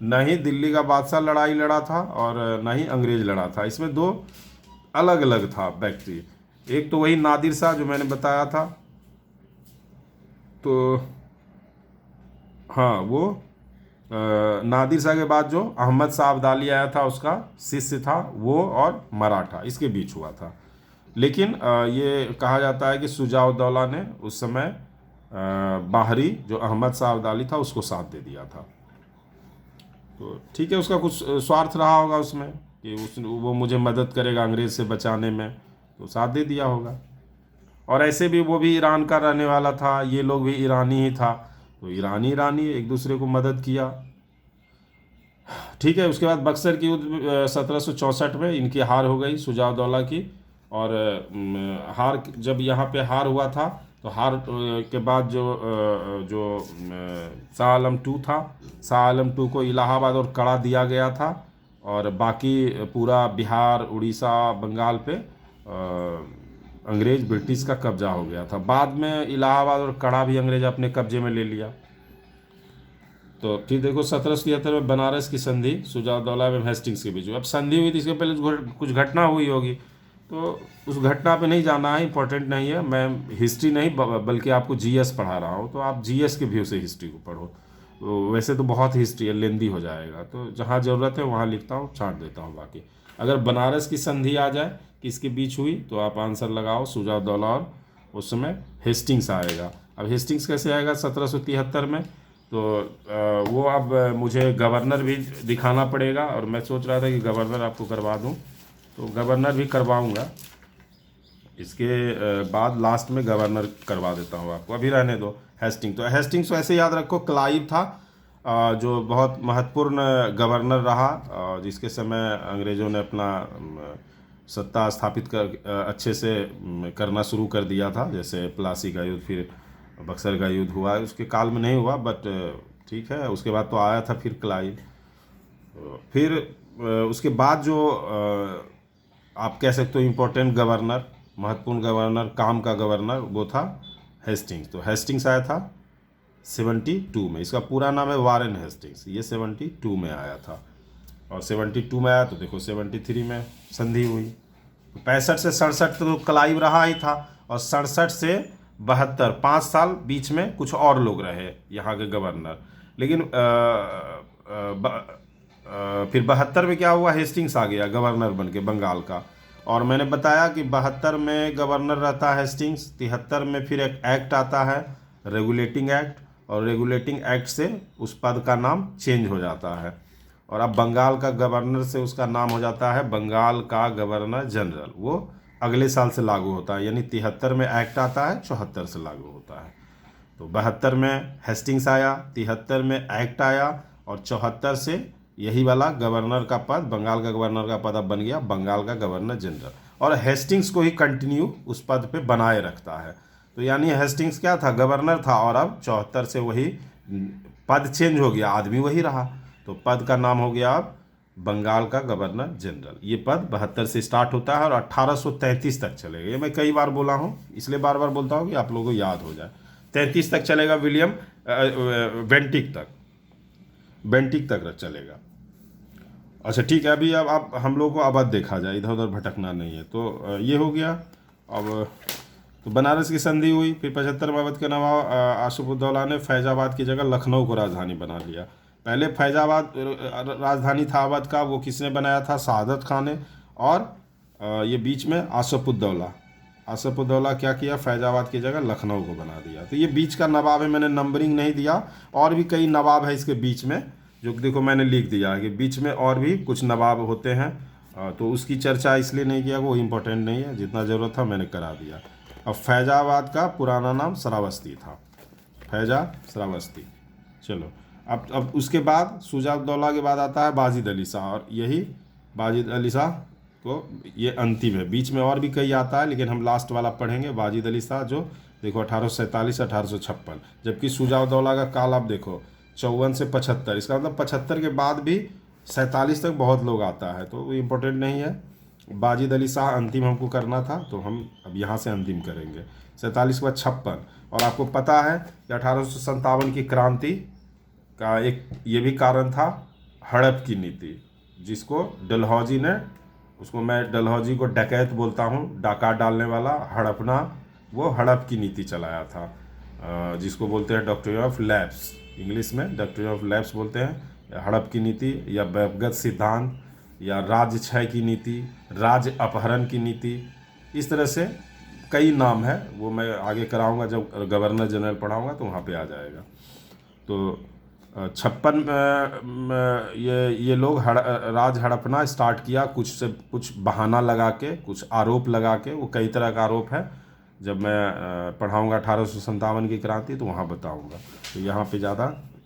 न ही दिल्ली का बादशाह लड़ाई लड़ा था और न ही अंग्रेज लड़ा था। इसमें दो अलग अलग था व्यक्ति। एक तो वही नादिर शाह जो मैंने बताया था, तो हाँ वो नादिर शाह के बाद जो अहमद शाह अब्दाली आया था उसका शिष्य था वो, और मराठा इसके बीच हुआ था। लेकिन ये कहा जाता है कि शुजा-उद-दौला ने उस समय बाहरी जो अहमद शाह अब्दाली था उसको साथ दे दिया था। तो ठीक है, उसका कुछ स्वार्थ रहा होगा उसमें कि वो मुझे मदद करेगा अंग्रेज से बचाने में, तो साथ दे दिया होगा। और ऐसे भी वो भी ईरान का रहने वाला था, ये लोग भी ईरानी ही था, तो ईरानी ईरानी एक दूसरे को मदद किया। ठीक है, उसके बाद बक्सर की युद्ध 1764 में इनकी हार हो गई शुजा-उद-दौला की। और हार जब यहाँ पे हार हुआ था तो हार के बाद जो शाह आलम टू था, शाह आलम टू को इलाहाबाद और कड़ा दिया गया था, और बाकी पूरा बिहार, उड़ीसा, बंगाल पे अंग्रेज ब्रिटिश का कब्जा हो गया था। बाद में इलाहाबाद और कड़ा भी अंग्रेज अपने कब्जे में ले लिया। तो फिर देखो 1773 में बनारस की संधि शुजा-उद-दौला एवं हेस्टिंग्स के बीच हुई। अब संधि हुई थी, इसके पहले कुछ घटना हुई होगी, तो उस घटना पे नहीं जाना है, इंपॉर्टेंट नहीं है। मैं हिस्ट्री नहीं बल्कि आपको जीएस पढ़ा रहा हूँ, तो आप जीएस के व्यू से हिस्ट्री को पढ़ो। तो वैसे तो बहुत हिस्ट्री है, लेंदी हो जाएगा, तो जहाँ ज़रूरत है वहाँ लिखता हूँ, छांट देता हूँ। बाकी अगर बनारस की संधि आ जाए किसके बीच हुई तो आप आंसर लगाओ शुजा-उद-दौला, और उस समय हेस्टिंग्स आएगा। अब हेस्टिंग्स कैसे आएगा 1773 में, तो वो अब मुझे गवर्नर भी दिखाना पड़ेगा, और मैं सोच रहा था कि गवर्नर आपको करवा दूं, तो गवर्नर भी करवाऊंगा। इसके बाद लास्ट में गवर्नर करवा देता हूँ आपको, अभी रहने दो हेस्टिंग। तो हेस्टिंग्स को ऐसे याद रखो, क्लाइव था जो बहुत महत्वपूर्ण गवर्नर रहा, जिसके समय अंग्रेज़ों ने अपना सत्ता स्थापित अच्छे से करना शुरू कर दिया था। जैसे प्लासी का युद्ध, फिर बक्सर का युद्ध हुआ, उसके काल में नहीं हुआ, बट ठीक है। उसके बाद तो आया था फिर क्लाइव। फिर उसके बाद जो आप कह सकते हो इम्पोर्टेंट गवर्नर, महत्वपूर्ण गवर्नर, काम का गवर्नर, वो था हेस्टिंग्स। तो हेस्टिंग्स आया था 72 में। इसका पूरा नाम है वारेन हेस्टिंग्स। ये 72 में आया था, और 72 में आया तो देखो 73 में संधि हुई। 65 से 67 तो क्लाइव रहा ही था, और 67 से 72 5 साल बीच में कुछ और लोग रहे यहाँ के गवर्नर। लेकिन फिर 72 में क्या हुआ, हेस्टिंग्स आ गया गवर्नर बन के बंगाल का। और मैंने बताया कि 72 में गवर्नर रहता है हेस्टिंग्स। 73 में फिर एक एक्ट आता है, रेगुलेटिंग एक्ट, और रेगुलेटिंग एक्ट से उस पद का नाम चेंज हो जाता है, और अब बंगाल का गवर्नर से उसका नाम हो जाता है बंगाल का गवर्नर जनरल। वो अगले साल से लागू होता है, यानी 73 में एक्ट आता है, 74 से लागू होता है। तो 72 में हेस्टिंग्स आया, 73 में एक्ट आया, और 74 से यही वाला गवर्नर का पद, बंगाल का गवर्नर का पद अब बन गया बंगाल का गवर्नर जनरल, और हेस्टिंग्स को ही कंटिन्यू उस पद पे बनाए रखता है। तो यानी हेस्टिंग्स क्या था, गवर्नर था, और अब 74 से वही पद चेंज हो गया, आदमी वही रहा, तो पद का नाम हो गया अब बंगाल का गवर्नर जनरल। ये पद 72 से स्टार्ट होता है और 1833 तक चलेगा। ये मैं कई बार बोला हूँ, इसलिए बार बार बोलता हूँ कि आप लोगों को याद हो जाए। 33 तक चलेगा, विलियम बेंटिक तक, बेंटिक तक चलेगा। अच्छा ठीक है, अभी अब हम लोग को अवध देखा जाए, इधर उधर भटकना नहीं है। तो ये हो गया। अब तो बनारस की संधि हुई, फिर 75 में अवध के नवाब आसिफ-उद-दौला ने फैजाबाद की जगह लखनऊ को राजधानी बना लिया। पहले फैजाबाद राजधानी था अवध का, वो किसने बनाया था, सआदत खान ने। और ये बीच में आसिफ-उद-दौला, आसिफ-उद-दौला क्या किया, फैजाबाद की जगह लखनऊ को बना दिया। तो ये बीच का नवाब है, मैंने नंबरिंग नहीं दिया, और भी कई नवाब है इसके बीच में, जो देखो मैंने लिख दिया कि बीच में और भी कुछ नवाब होते हैं। तो उसकी चर्चा इसलिए नहीं किया, वो इम्पोर्टेंट नहीं है, जितना ज़रूरत था मैंने करा दिया। अब फैजाबाद का पुराना नाम श्रावस्ती था, फैजा श्रावस्ती। चलो अब उसके बाद शुजा-उद-दौला के बाद आता है बाजिद अली शाह, और यही बाजिद अली शाह को ये अंतिम है। बीच में और भी कई आता है, लेकिन हम लास्ट वाला पढ़ेंगे, बाजिद अली शाह, जो देखो 1847 1856। जबकि शुजा-उद-दौला का काल आप देखो 54 से 75, इसका मतलब 75 के बाद भी 47 तक बहुत लोग आता है, तो इम्पोर्टेंट नहीं है। बाजिद अली शाह अंतिम हमको करना था, तो हम अब यहाँ से अंतिम करेंगे। 47 के बाद 56, और आपको पता है कि 1857 की क्रांति का एक ये भी कारण था हड़प की नीति, जिसको डलहौजी ने, उसको मैं डलहौजी को डकैत बोलता हूँ, डाका डालने वाला, हड़पना, वो हड़प की नीति चलाया था, जिसको बोलते हैं डॉक्ट्रिन ऑफ लैप्स, इंग्लिश में डॉक्ट्रिन ऑफ लैप्स बोलते हैं। हड़प की नीति या व्यक्तिगत सिद्धांत या राज्य क्षय की नीति, राज्य अपहरण की नीति, इस तरह से कई नाम है, वो मैं आगे कराऊंगा जब गवर्नर जनरल पढ़ाऊंगा तो वहाँ पे आ जाएगा। तो 56 ये लोग राज हड़पना स्टार्ट किया, कुछ से कुछ बहाना लगा के, कुछ आरोप लगा के, वो कई तरह का आरोप है, जब मैं पढ़ाऊंगा 1857 की क्रांति तो वहाँ बताऊंगा। तो यहाँ पे ज़्यादा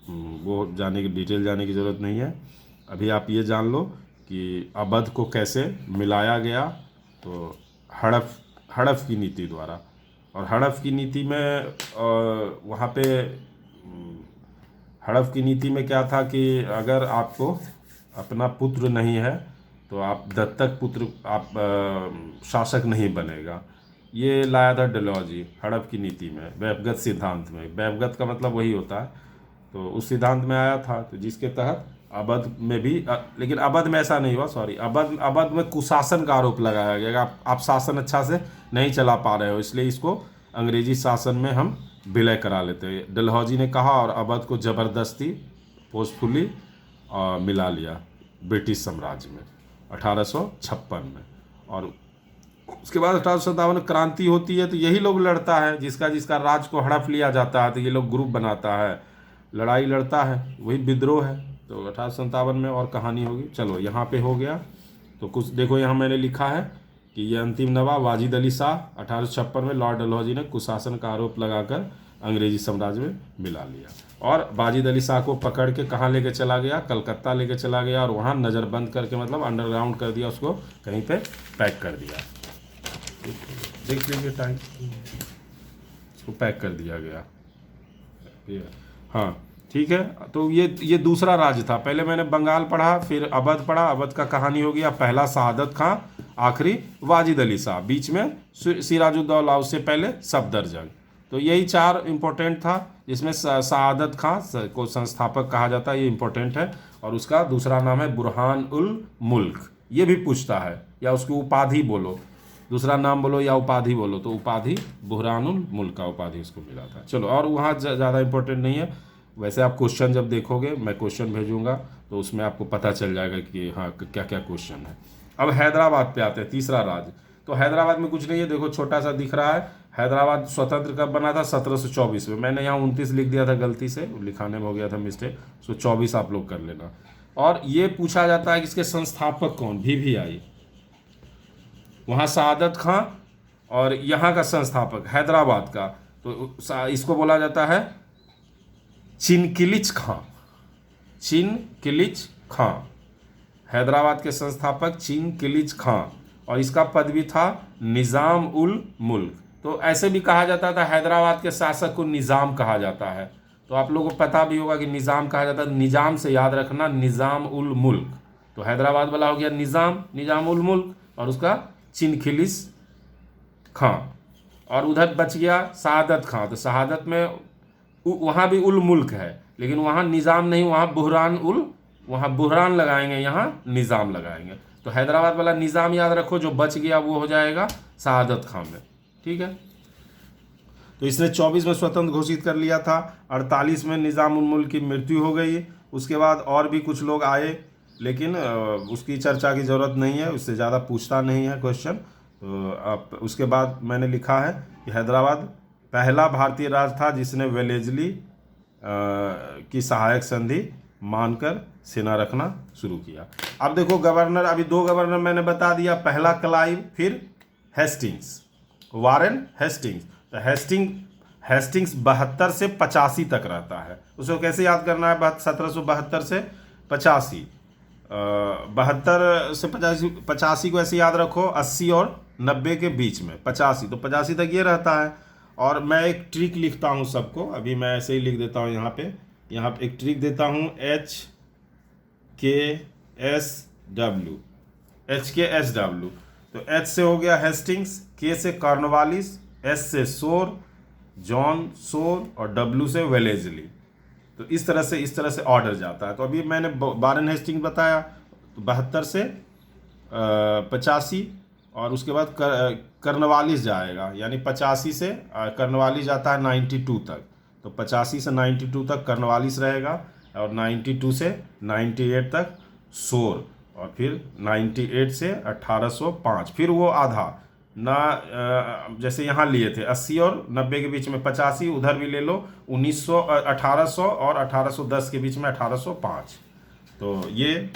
वो जाने की डिटेल जाने की ज़रूरत नहीं है। अभी आप ये जान लो कि अवध को कैसे मिलाया गया, तो हड़प की नीति द्वारा। और हड़प की नीति में वहाँ पे हड़प की नीति में क्या था कि अगर आपको अपना पुत्र नहीं है तो आप दत्तक पुत्र, आप शासक नहीं बनेगा। ये लाया था डलहौजी हड़प की नीति में, व्यक्तिगत सिद्धांत में। व्यक्तिगत का मतलब वही होता है, तो उस सिद्धांत में आया था, तो जिसके तहत अवध में भी लेकिन अवध में ऐसा नहीं हुआ, सॉरी, अवध में कुशासन का आरोप लगाया गया। आप शासन अच्छा से नहीं चला पा रहे हो, इसलिए इसको अंग्रेजी शासन में हम विलय करा लेते हैं, डलहौजी ने कहा, और अवध को ज़बरदस्ती फोर्सफुली मिला लिया ब्रिटिश साम्राज्य में 1856 में। और उसके बाद 1857 क्रांति होती है, तो यही लोग लड़ता है, जिसका राज को हड़प लिया जाता है, तो ये लोग ग्रुप बनाता है, लड़ाई लड़ता है, वही विद्रोह है। तो 1857 में और कहानी होगी। चलो यहाँ पे हो गया, तो कुछ देखो, यहाँ मैंने लिखा है कि ये अंतिम नवाब वाजिद अली शाह 1856 में लॉर्ड डलहौजी ने कुशासन का आरोप लगाकर अंग्रेजी साम्राज्य में मिला लिया। और वाजिद अली शाह को पकड़ के कहाँ लेके चला गया, कलकत्ता लेके चला गया, और वहाँ नज़रबंद करके, मतलब अंडरग्राउंड कर दिया, उसको कहीं पे पैक कर दिया। देख लीजिए टाइम, उसको पैक कर दिया गया। हाँ ठीक है, तो ये दूसरा राज्य था। पहले मैंने बंगाल पढ़ा, फिर अवध पढ़ा, अवध का कहानी हो गया, पहला शहादत खां, आखिरी वाजिद अली शाह, बीच में सिराजुद्दौला, उससे पहले सफदरजंग। तो यही 4 इम्पोर्टेंट था, जिसमें शहादत खां को संस्थापक कहा जाता है, ये इम्पोर्टेंट है। और उसका दूसरा नाम है बुरहान उल मुल्क, ये भी पूछता है, या उसकी उपाधि बोलो, दूसरा नाम बोलो या उपाधि बोलो, तो उपाधि बुरहान उल मुल्क का उपाधि उसको मिला था। चलो, और वहाँ ज़्यादा इम्पोर्टेंट नहीं है, वैसे आप क्वेश्चन जब देखोगे, मैं क्वेश्चन भेजूंगा तो उसमें आपको पता चल जाएगा कि हाँ क्या क्या क्वेश्चन है। अब हैदराबाद पे आते हैं, तीसरा राज्य। तो हैदराबाद में कुछ नहीं है, देखो छोटा सा दिख रहा है। हैदराबाद स्वतंत्र कब बना था? 1724 में। मैंने यहाँ 29 लिख दिया था गलती से, लिखाने में हो गया था मिस्टेक, सो 24 आप लोग कर लेना। और ये पूछा जाता है कि इसके संस्थापक कौन, VVI, वहाँ शहादत खां, और यहाँ का संस्थापक हैदराबाद का, तो इसको बोला जाता है चिनकिलिच खां। चिनकिलिच खां, हैदराबाद के संस्थापक चिनकिलिच खां, और इसका पद भी था निज़ाम उल मुल्क। तो ऐसे भी कहा जाता था, हैदराबाद के शासक को निज़ाम कहा जाता है। तो आप लोगों को पता भी होगा कि निज़ाम कहा जाता है, निज़ाम से याद रखना, निज़ाम उल मुल्क। तो हैदराबाद वाला हो गया निज़ाम उल मुल्क, और उसका चिनकिलिच खां। और उधर बच गया शहादत खां। तो शहादत में वहाँ भी उल मुल्क है, लेकिन वहाँ निज़ाम नहीं, वहाँ बुहरान लगाएंगे, यहाँ निज़ाम लगाएंगे। तो हैदराबाद वाला निज़ाम याद रखो, जो बच गया वो हो जाएगा शहादत खां में। ठीक है, तो इसने 24 में स्वतंत्र घोषित कर लिया था, 48 में निज़ाम उल मुल्क की मृत्यु हो गई। उसके बाद और भी कुछ लोग आए, लेकिन उसकी चर्चा की ज़रूरत नहीं है, उससे ज़्यादा पूछता नहीं है क्वेश्चन। तो अब उसके बाद मैंने लिखा है कि हैदराबाद पहला भारतीय राज्य था जिसने वेलेजली की सहायक संधि मानकर सेना रखना शुरू किया। अब देखो गवर्नर, अभी 2 गवर्नर मैंने बता दिया, पहला क्लाइव, फिर हेस्टिंग्स, वारेन हेस्टिंग्स। तो हेस्टिंग्स 72 से 85 तक रहता है। उसको कैसे याद करना है? 1772 से 85, 72 से 85 को ऐसे याद रखो, 80 और 90 के बीच में 85, तो 85 तक ये रहता है। और मैं एक ट्रिक लिखता हूँ सबको, अभी मैं ऐसे ही लिख देता हूँ यहाँ पे एक ट्रिक देता हूँ, HKSW। तो H से हो गया हेस्टिंग्स, K से कॉर्नवालिस, S से शोर, जॉन शोर, और W से वेलेजली। तो इस तरह से ऑर्डर जाता है। तो अभी मैंने वारेन हेस्टिंग बताया, तो 72 से 85, और उसके बाद कर्नवालिस जाएगा, यानी 85 से कर्नवालिस जाता है 92 तक। तो 85 से 92 तक कर्नवालिस रहेगा, और 92 से 98 तक सोर, और फिर 98 से 1805, फिर वो आधा ना, जैसे यहाँ लिए थे 80 और 90 के बीच में 85, उधर भी ले लो 1800 और 1810 के बीच में 1805। तो ये